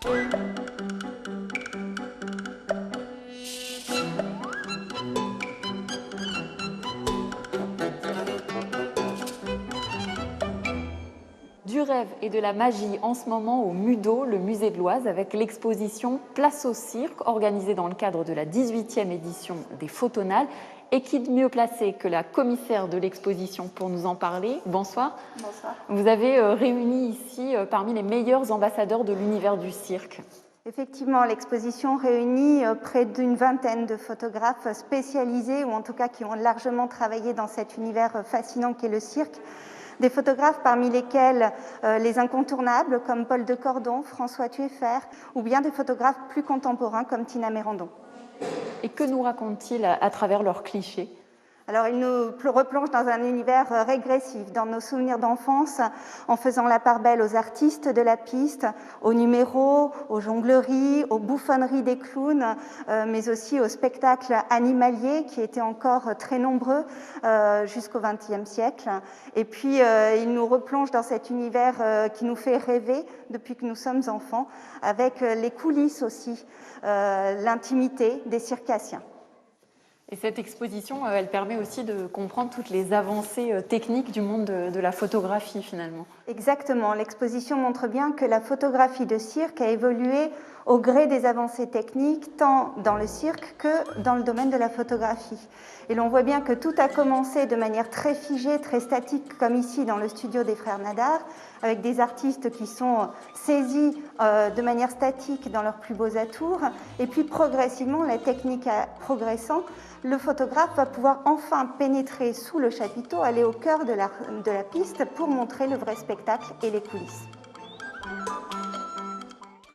Du rêve et de la magie en ce moment au MUDO, le musée de l'Oise, avec l'exposition Place au cirque, organisée dans le cadre de la 18e édition des Photonales. Et qui de mieux placé que la commissaire de l'exposition pour nous en parler. Bonsoir. Bonsoir. Vous avez réuni ici parmi les meilleurs ambassadeurs de l'univers du cirque. Effectivement, l'exposition réunit près d'une vingtaine de photographes spécialisés, ou en tout cas qui ont largement travaillé dans cet univers fascinant qu'est le cirque. Des photographes parmi lesquels les incontournables comme Paul de Cordon, François Tueffert, ou bien des photographes plus contemporains comme Tina Mérandon. Et que nous racontent-ils à travers leurs clichés ? Alors, ils nous replongent dans un univers régressif, dans nos souvenirs d'enfance, en faisant la part belle aux artistes de la piste, aux numéros, aux jongleries, aux bouffonneries des clowns, mais aussi aux spectacles animaliers qui étaient encore très nombreux jusqu'au XXe siècle. Et puis, ils nous replongent dans cet univers qui nous fait rêver depuis que nous sommes enfants, avec les coulisses aussi, l'intimité des circassiens. Et cette exposition, elle permet aussi de comprendre toutes les avancées techniques du monde de la photographie, finalement. Exactement. L'exposition montre bien que la photographie de cirque a évolué au gré des avancées techniques, tant dans le cirque que dans le domaine de la photographie. Et l'on voit bien que tout a commencé de manière très figée, très statique, comme ici dans le studio des frères Nadar, avec des artistes qui sont saisis de manière statique dans leurs plus beaux atours. Et puis progressivement, la technique progressant, le photographe va pouvoir enfin pénétrer sous le chapiteau, aller au cœur de la piste pour montrer le vrai spectacle et les coulisses.